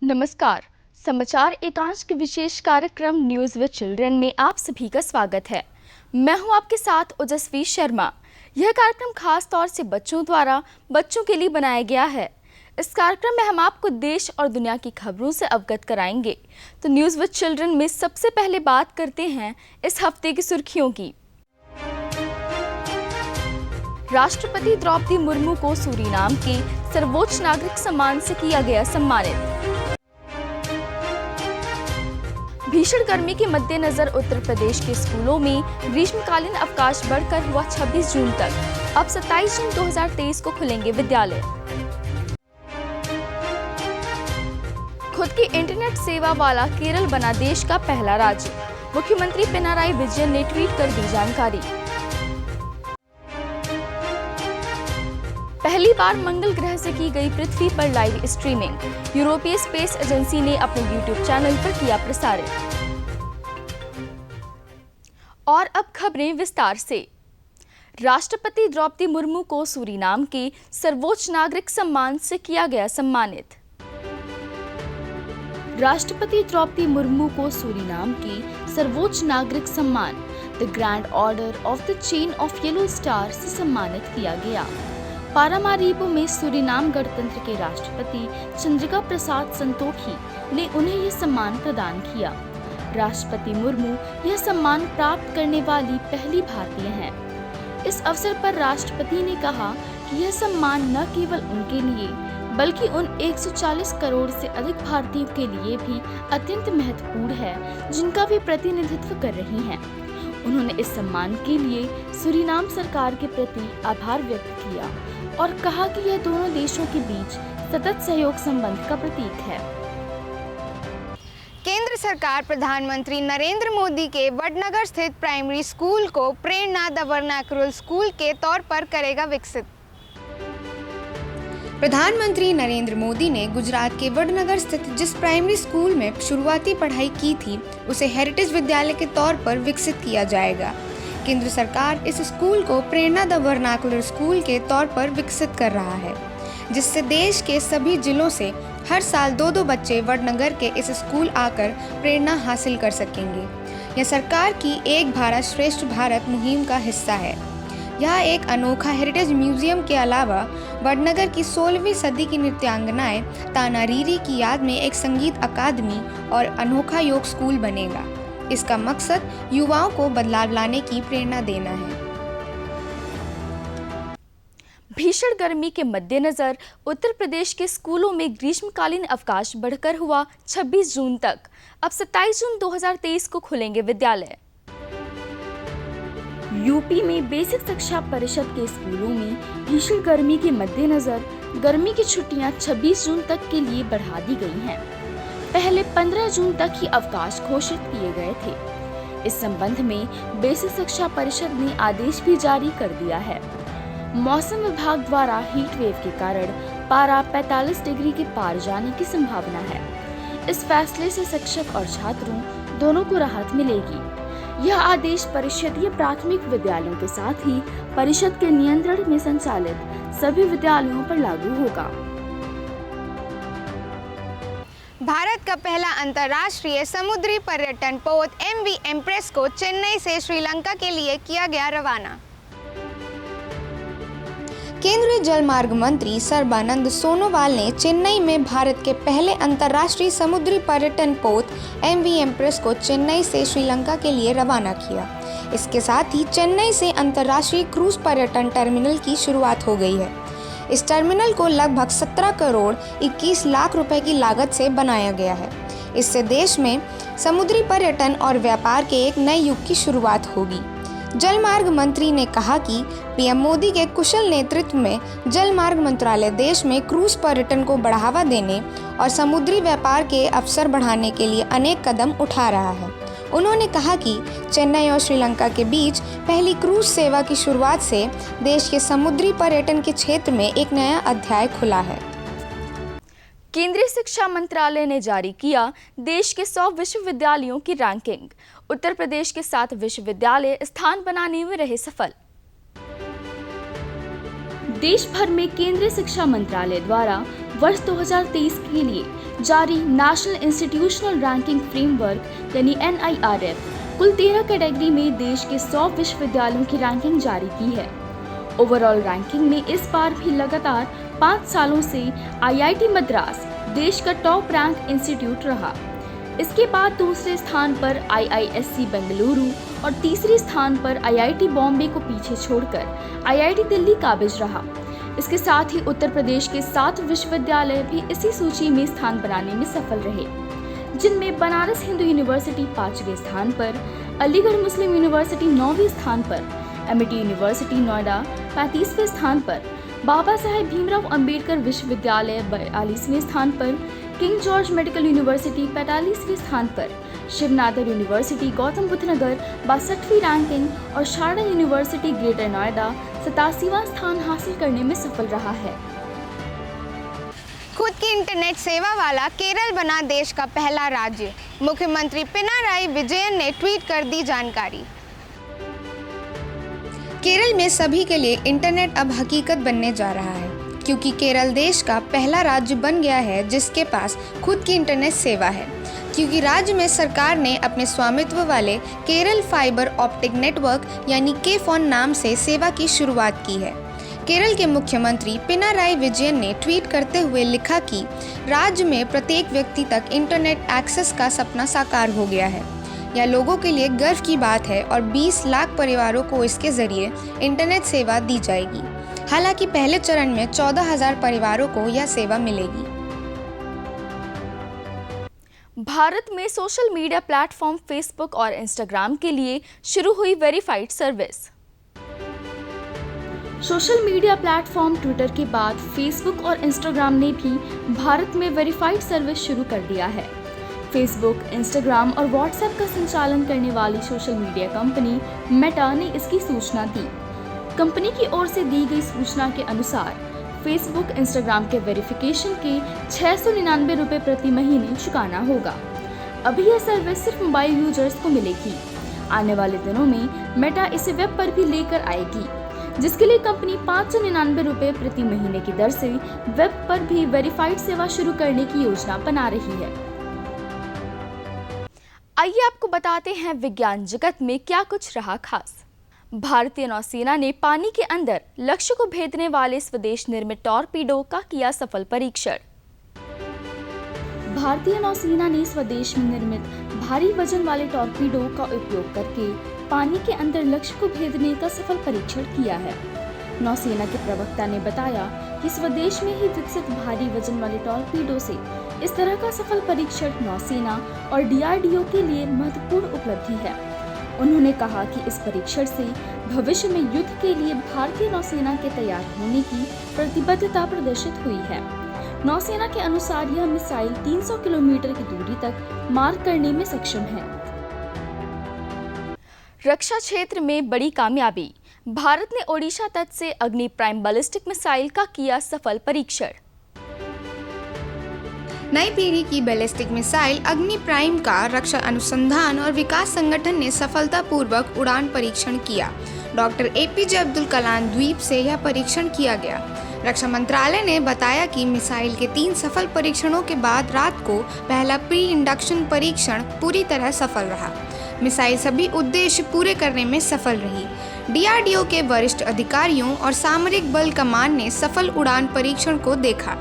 नमस्कार। समाचार एकांश के विशेष कार्यक्रम न्यूज़ विद चिल्ड्रन में आप सभी का स्वागत है। मैं हूं आपके साथ ओजस्वी शर्मा। यह कार्यक्रम खास तौर से बच्चों द्वारा बच्चों के लिए बनाया गया है। इस कार्यक्रम में हम आपको देश और दुनिया की खबरों से अवगत कराएंगे। तो न्यूज़ विद चिल्ड्रन में सबसे पहले बात करते हैं इस हफ्ते की सुर्खियों की। राष्ट्रपति द्रौपदी मुर्मू को सूरीनाम के सर्वोच्च नागरिक सम्मान से किया गया सम्मानित। भीषण गर्मी के मद्देनजर उत्तर प्रदेश के स्कूलों में ग्रीष्मकालीन अवकाश बढ़कर हुआ 26 जून तक। अब 27 जून 2023 को खुलेंगे विद्यालय। खुद की इंटरनेट सेवा वाला केरल बना देश का पहला राज्य। मुख्यमंत्री पिनाराई विजयन ने ट्वीट कर दी जानकारी। पहली बार मंगल ग्रह से की गई पृथ्वी पर लाइव स्ट्रीमिंग। यूरोपीय स्पेस एजेंसी ने अपने यूट्यूब चैनल पर किया प्रसारित। और अब खबरें विस्तार से। राष्ट्रपति द्रौपदी मुर्मू को सूरीनाम के सर्वोच्च नागरिक सम्मान से किया गया सम्मानित। राष्ट्रपति द्रौपदी मुर्मू को सूरीनाम के सर्वोच्च नागरिक सम्मान the grand order of the chain of yellow star से सम्मानित किया गया। पारामारीबो में सूरीनाम गणतंत्र के राष्ट्रपति चंद्रिका प्रसाद संतोखी ने उन्हें यह सम्मान प्रदान किया। राष्ट्रपति मुर्मू यह सम्मान प्राप्त करने वाली पहली भारतीय हैं। इस अवसर पर राष्ट्रपति ने कहा कि यह सम्मान न केवल उनके लिए बल्कि उन 140 करोड़ से अधिक भारतीयों के लिए भी अत्यंत महत्वपूर्ण है जिनका वे प्रतिनिधित्व कर रही हैं। उन्होंने इस सम्मान के लिए सूरीनाम सरकार के प्रति आभार व्यक्त किया और कहा कि यह दोनों देशों के बीच सतत सहयोग संबंध का प्रतीक है। केंद्र सरकार प्रधानमंत्री नरेंद्र मोदी के वडनगर स्थित प्राइमरी स्कूल को प्रेरणा द वर्नाक्युलर स्कूल के तौर पर करेगा विकसित। प्रधानमंत्री नरेंद्र मोदी ने गुजरात के वडनगर स्थित जिस प्राइमरी स्कूल में शुरुआती पढ़ाई की थी उसे हेरिटेज विद्यालय के तौर पर विकसित किया जाएगा। केंद्र सरकार इस स्कूल को प्रेरणा द वर्नाक्युलर स्कूल के तौर पर विकसित कर रहा है, जिससे देश के सभी जिलों से हर साल 2-2 बच्चे वडनगर के इस स्कूल आकर प्रेरणा हासिल कर सकेंगे। यह सरकार की एक भारत श्रेष्ठ भारत मुहिम का हिस्सा है। यह एक अनोखा हेरिटेज म्यूजियम के अलावा वडनगर की 16वीं सदी की नृत्यांगनाएं ताना रीरी की याद में एक संगीत अकादमी और अनोखा योग स्कूल बनेगा। इसका मकसद युवाओं को बदलाव लाने की प्रेरणा देना है। भीषण गर्मी के मद्देनजर उत्तर प्रदेश के स्कूलों में ग्रीष्मकालीन अवकाश बढ़कर हुआ 26 जून तक। अब 27 जून 2023 को खुलेंगे विद्यालय। यूपी में बेसिक शिक्षा परिषद के स्कूलों में भीषण गर्मी के मद्देनजर गर्मी की छुट्टियां 26 जून तक के लिए बढ़ा दी गई हैं। पहले 15 जून तक ही अवकाश घोषित किए गए थे। इस संबंध में बेसिक शिक्षा परिषद ने आदेश भी जारी कर दिया है। मौसम विभाग द्वारा हीट वेव के कारण पारा 45 डिग्री के पार जाने की संभावना है। इस फैसले से शिक्षक और छात्रों दोनों को राहत मिलेगी। यह आदेश परिषदीय प्राथमिक विद्यालयों के साथ ही परिषद के नियंत्रण में संचालित सभी विद्यालयों पर लागू होगा। भारत का पहला अंतर्राष्ट्रीय समुद्री पर्यटन पोत MV एम्प्रेस को चेन्नई से श्रीलंका के लिए किया गया रवाना। केंद्रीय जलमार्ग मंत्री सर्बानंद सोनोवाल ने चेन्नई में भारत के पहले अंतर्राष्ट्रीय समुद्री पर्यटन पोत MV एम्प्रेस को चेन्नई से श्रीलंका के लिए रवाना किया। इसके साथ ही चेन्नई से अंतर्राष्ट्रीय क्रूज पर्यटन टर्मिनल की शुरुआत हो गई है। इस टर्मिनल को लगभग 17 करोड़ 21 लाख रुपए की लागत से बनाया गया है। इससे देश में समुद्री पर्यटन और व्यापार के एक नए युग की शुरुआत होगी। जलमार्ग मंत्री ने कहा कि पीएम मोदी के कुशल नेतृत्व में जलमार्ग मंत्रालय देश में क्रूज पर्यटन को बढ़ावा देने और समुद्री व्यापार के अवसर बढ़ाने के लिए अनेक कदम उठा रहा है। उन्होंने कहा कि चेन्नई और श्रीलंका के बीच पहली क्रूज सेवा की शुरुआत से देश के समुद्री पर्यटन के क्षेत्र में एक नया अध्याय खुला है। केंद्रीय शिक्षा मंत्रालय ने जारी किया देश के 100 विश्वविद्यालयों की रैंकिंग। उत्तर प्रदेश के 7 विश्वविद्यालय स्थान बनाने में रहे सफल। देश भर में केंद्रीय शिक्षा मंत्रालय द्वारा वर्ष 2023 के लिए जारी नेशनल इंस्टीट्यूशनल रैंकिंग फ्रेमवर्क यानी NIRF कुल 13 कैटेगरी में देश के 100 विश्वविद्यालयों की रैंकिंग जारी की है। ओवरऑल रैंकिंग में इस बार भी लगातार 5 सालों से IIT मद्रास देश का टॉप रैंक इंस्टीट्यूट रहा। इसके बाद दूसरे स्थान पर IISc बेंगलुरु और तीसरे स्थान पर IIT बॉम्बे को पीछे छोड़कर IIT दिल्ली काबिज रहा। इसके साथ ही उत्तर प्रदेश के 7 विश्वविद्यालय भी इसी सूची में स्थान बनाने में सफल रहे, जिनमें बनारस हिंदू यूनिवर्सिटी 5वें स्थान पर, अलीगढ़ मुस्लिम यूनिवर्सिटी 9वें स्थान पर, MIT यूनिवर्सिटी नोएडा 35वें स्थान पर, बाबा साहेब भीमराव अंबेडकर विश्वविद्यालय 42वें स्थान पर, किंग जॉर्ज मेडिकल यूनिवर्सिटी 45वें स्थान पर, शिवनाथर यूनिवर्सिटी गौतम बुद्ध नगर 62वीं रैंकिंग और शारदा यूनिवर्सिटी ग्रेटर नोएडा 87वां स्थान हासिल करने में सफल रहा है। खुद की इंटरनेट सेवा वाला केरल बना देश का पहला राज्य, मुख्यमंत्री पिनाराई विजयन ने ट्वीट कर दी जानकारी। केरल में सभी के लिए इंटरनेट अब हकीकत बनने जा रहा है, क्योंकि केरल देश का पहला राज्य बन गया है जिसके पास खुद की इंटरनेट सेवा है, क्योंकि राज्य में सरकार ने अपने स्वामित्व वाले केरल फाइबर ऑप्टिक नेटवर्क यानी के-फोन नाम से सेवा की शुरुआत की है। केरल के मुख्यमंत्री पिनाराई विजयन ने ट्वीट करते हुए लिखा कि राज्य में प्रत्येक व्यक्ति तक इंटरनेट एक्सेस का सपना साकार हो गया है। यह लोगों के लिए गर्व की बात है और 20 लाख परिवारों को इसके जरिए इंटरनेट सेवा दी जाएगी। हालांकि पहले चरण में 14,000 परिवारों को यह सेवा मिलेगी। भारत में सोशल मीडिया प्लेटफॉर्म फेसबुक और इंस्टाग्राम के लिए शुरू हुई verified service. Social media platform Twitter के बाद फेसबुक और इंस्टाग्राम ने भी भारत में वेरीफाइड सर्विस शुरू कर दिया है। फेसबुक, इंस्टाग्राम और व्हाट्सएप का संचालन करने वाली सोशल मीडिया कंपनी मेटा ने इसकी सूचना दी। कंपनी की ओर से दी गई सूचना के अनुसार फेसबुक, इंस्टाग्राम के वेरिफिकेशन के 699 रुपये प्रति महीने चुकाना होगा। अभी यह सर्विस सिर्फ मोबाइल यूजर्स को मिलेगी। आने वाले दिनों में मेटा इसे वेब पर भी लेकर आएगी, जिसके लिए कंपनी 599 रुपये प्रति महीने की दर से वेब पर भी वेरीफाइड सेवा शुरू करने की योजना बना रही है। आइए आपको बताते हैं विज्ञान जगत में क्या कुछ रहा खास। भारतीय नौसेना ने पानी के अंदर लक्ष्य को भेदने वाले स्वदेश निर्मित टॉर्पीडो का किया सफल परीक्षण। भारतीय नौसेना ने स्वदेश में निर्मित भारी वजन वाले टॉर्पीडो का उपयोग करके पानी के अंदर लक्ष्य को भेदने का सफल परीक्षण किया है। नौसेना के प्रवक्ता ने बताया कि स्वदेश में ही विकसित भारी वजन वाले टॉर्पीडो से इस तरह का सफल परीक्षण नौसेना और DRDO के लिए महत्वपूर्ण उपलब्धि है। उन्होंने कहा कि इस परीक्षण से भविष्य में युद्ध के लिए भारतीय नौसेना के तैयार होने की प्रतिबद्धता प्रदर्शित हुई है। नौसेना के अनुसार यह मिसाइल 300 किलोमीटर की दूरी तक मार करने में सक्षम है। रक्षा क्षेत्र में बड़ी कामयाबी, भारत ने ओडिशा तट से अग्नि प्राइम बैलिस्टिक मिसाइल का किया सफल परीक्षण। नई पीढ़ी की बैलिस्टिक मिसाइल अग्नि प्राइम का रक्षा अनुसंधान और विकास संगठन ने सफलतापूर्वक उड़ान परीक्षण किया। डॉक्टर APJ अब्दुल कलाम द्वीप से यह परीक्षण किया गया। रक्षा मंत्रालय ने बताया कि मिसाइल के 3 सफल परीक्षणों के बाद रात को पहला प्री इंडक्शन परीक्षण पूरी तरह सफल रहा। मिसाइल सभी उद्देश्य पूरे करने में सफल रही। DRDO के वरिष्ठ अधिकारियों और सामरिक बल कमान ने सफल उड़ान परीक्षण को देखा।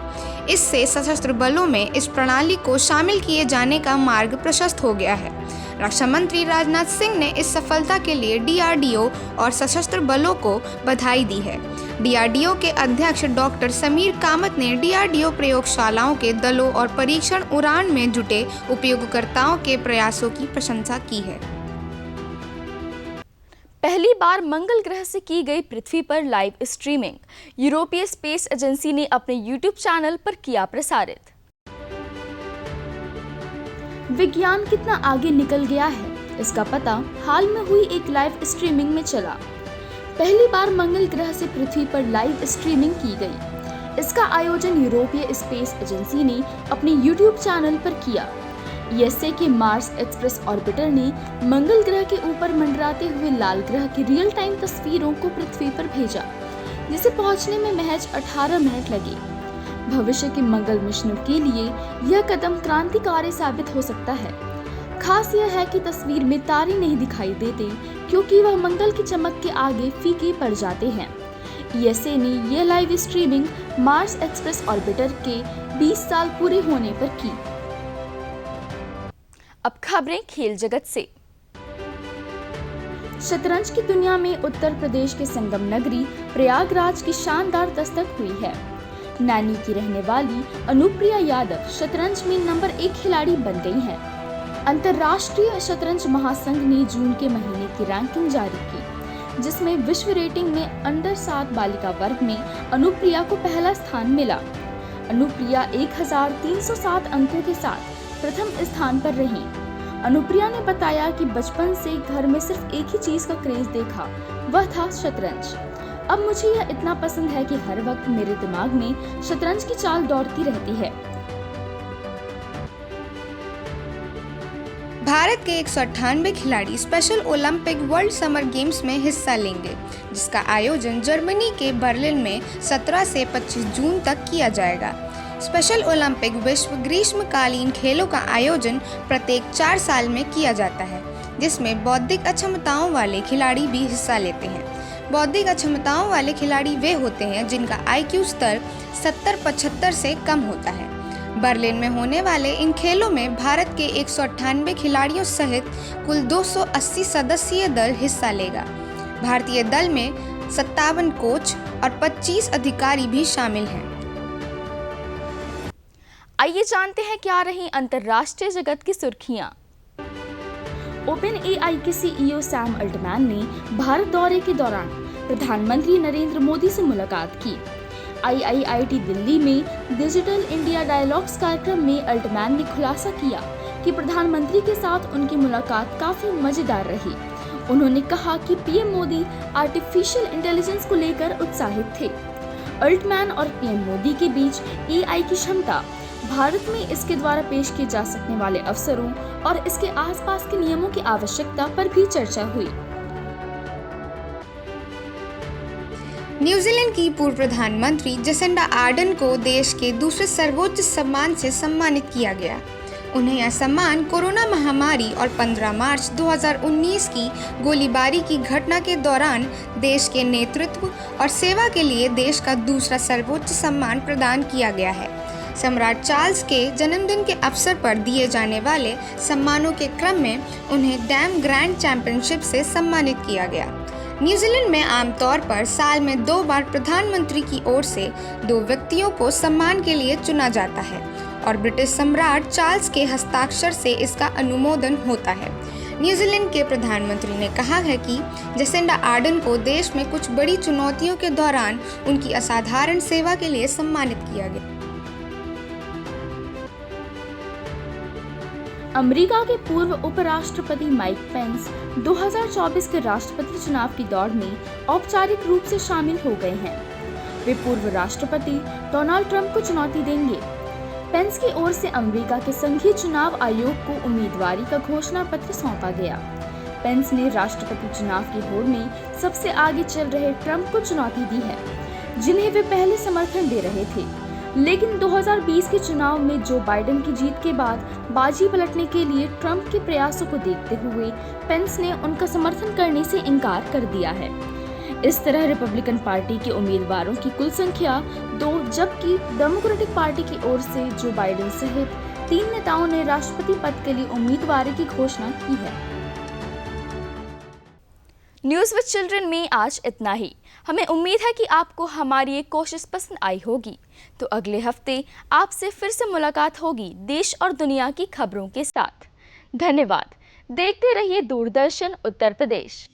इससे सशस्त्र बलों में इस प्रणाली को शामिल किए जाने का मार्ग प्रशस्त हो गया है। रक्षा मंत्री राजनाथ सिंह ने इस सफलता के लिए DRDO और सशस्त्र बलों को बधाई दी है। DRDO के अध्यक्ष डॉक्टर समीर कामत ने DRDO प्रयोगशालाओं के दलों और परीक्षण उड़ान में जुटे उपयोगकर्ताओं के प्रयासों की प्रशंसा की है। पहली बार मंगल ग्रह से की गई पृथ्वी पर लाइव स्ट्रीमिंग, यूरोपीय स्पेस एजेंसी ने अपने YouTube चैनल पर किया प्रसारित। विज्ञान कितना आगे निकल गया है, इसका पता हाल में हुई एक लाइव स्ट्रीमिंग में चला। पहली बार मंगल ग्रह से पृथ्वी पर लाइव स्ट्रीमिंग की गई। इसका आयोजन यूरोपीय स्पेस एजेंसी ने अपने YouTube चैनल पर किया। USA के मार्स एक्सप्रेस ऑर्बिटर ने मंगल ग्रह के ऊपर मंडराते हुए लाल ग्रह की रियल टाइम तस्वीरों को पृथ्वी पर भेजा, जिसे पहुंचने में महज 18 मिनट लगे। भविष्य के मंगल मिशनों के लिए यह कदम क्रांतिकारी साबित हो सकता है। खास यह है कि तस्वीर में तारे नहीं दिखाई देते क्योंकि वह मंगल की चमक के आगे फीके पड़ जाते हैं। ईएसए ने यह live streaming Mars express orbiter के 20 साल पूरे होने पर की। अब खबरें खेल जगत से। शतरंज की दुनिया में उत्तर प्रदेश के संगम नगरी प्रयागराज की शानदार दस्तक हुई है। नैनी की रहने वाली अनुप्रिया यादव शतरंज में नंबर 1 खिलाड़ी बन गई हैं। अंतर्राष्ट्रीय शतरंज महासंघ ने जून के महीने की रैंकिंग जारी की, जिसमें विश्व रेटिंग में अंडर 7 बालिका वर्ग में अनुप्रिया को पहला स्थान मिला। अनुप्रिया 1307 अंकों के साथ प्रथम स्थान पर रही। अनुप्रिया ने बताया कि बचपन से घर में सिर्फ एक ही चीज का क्रेज देखा, वह था शतरंज। अब मुझे यह इतना पसंद है कि हर वक्त मेरे दिमाग में शतरंज की चाल दौड़ती रहती है। भारत के 198 खिलाड़ी special Olympic world summer games में हिस्सा लेंगे, जिसका आयोजन जर्मनी के बर्लिन में 17 से 25 जून तक किया जाएगा। स्पेशल ओलंपिक विश्व ग्रीष्मकालीन खेलों का आयोजन प्रत्येक 4 साल में किया जाता है, जिसमें बौद्धिक अक्षमताओं वाले खिलाड़ी भी हिस्सा लेते हैं। बौद्धिक अक्षमताओं वाले खिलाड़ी वे होते हैं जिनका IQ स्तर 70-75 से कम होता है। बर्लिन में होने वाले इन खेलों में भारत के 198 खिलाड़ियों सहित कुल 280 सदस्यीय दल हिस्सा लेगा। भारतीय दल में 57 कोच और 25 अधिकारी भी शामिल हैं। आइए जानते हैं क्या रही अंतर्राष्ट्रीय जगत की सुर्खियां। OpenAI के CEO सैम अल्टमैन ने भारत दौरे के दौरान प्रधानमंत्री नरेंद्र मोदी से मुलाकात की। IIIT दिल्ली में डिजिटल इंडिया डायलॉग्स कार्यक्रम में अल्टमैन ने खुलासा किया कि प्रधानमंत्री के साथ उनकी मुलाकात काफी मजेदार रही। उन्होंने कहा कि PM मोदी आर्टिफिशियल इंटेलिजेंस को लेकर उत्साहित थे। अल्टमैन और PM मोदी के बीच AI की क्षमता, भारत में इसके द्वारा पेश किए जा सकने वाले अवसरों और इसके आसपास के नियमों की आवश्यकता पर भी चर्चा हुई। न्यूजीलैंड की पूर्व प्रधानमंत्री जेसिंडा आर्डन को देश के दूसरे सर्वोच्च सम्मान से सम्मानित किया गया। उन्हें यह सम्मान कोरोना महामारी और 15 मार्च 2019 की गोलीबारी की घटना के दौरान देश के नेतृत्व और सेवा के लिए देश का दूसरा सर्वोच्च सम्मान प्रदान किया गया है। सम्राट चार्ल्स के जन्मदिन के अवसर पर दिए जाने वाले सम्मानों के क्रम में उन्हें डैम ग्रैंड चैंपियनशिप से सम्मानित किया गया। न्यूजीलैंड में आमतौर पर साल में 2 बार प्रधानमंत्री की ओर से 2 व्यक्तियों को सम्मान के लिए चुना जाता है और ब्रिटिश सम्राट चार्ल्स के हस्ताक्षर से इसका अनुमोदन होता है। न्यूजीलैंड के प्रधानमंत्री ने कहा है कि जेसिंडा आर्डन को देश में कुछ बड़ी चुनौतियों के दौरान उनकी असाधारण सेवा के लिए सम्मानित किया गया। अमेरिका के पूर्व उपराष्ट्रपति माइक पेंस 2024 के राष्ट्रपति चुनाव की दौड़ में औपचारिक रूप से शामिल हो गए हैं। वे पूर्व राष्ट्रपति डोनाल्ड ट्रंप को चुनौती देंगे। पेंस की ओर से अमेरिका के संघीय चुनाव आयोग को उम्मीदवारी का घोषणा पत्र सौंपा गया। पेंस ने राष्ट्रपति चुनाव की होड़ में सबसे आगे चल रहे ट्रंप को चुनौती दी है, जिन्हें वे पहले समर्थन दे रहे थे। लेकिन 2020 के चुनाव में जो बाइडेन की जीत के बाद बाजी पलटने के लिए ट्रंप के प्रयासों को देखते हुए पेंस ने उनका समर्थन करने से इनकार कर दिया है। इस तरह रिपब्लिकन पार्टी के उम्मीदवारों की कुल संख्या 2, जबकि डेमोक्रेटिक पार्टी की ओर से जो बाइडेन सहित 3 नेताओं ने राष्ट्रपति पद के लिए उम्मीदवारी की घोषणा की है। न्यूज़ विद चिल्ड्रन में आज इतना ही। हमें उम्मीद है कि आपको हमारी ये कोशिश पसंद आई होगी। तो अगले हफ्ते आपसे फिर से मुलाकात होगी देश और दुनिया की खबरों के साथ। धन्यवाद। देखते रहिए दूरदर्शन उत्तर प्रदेश।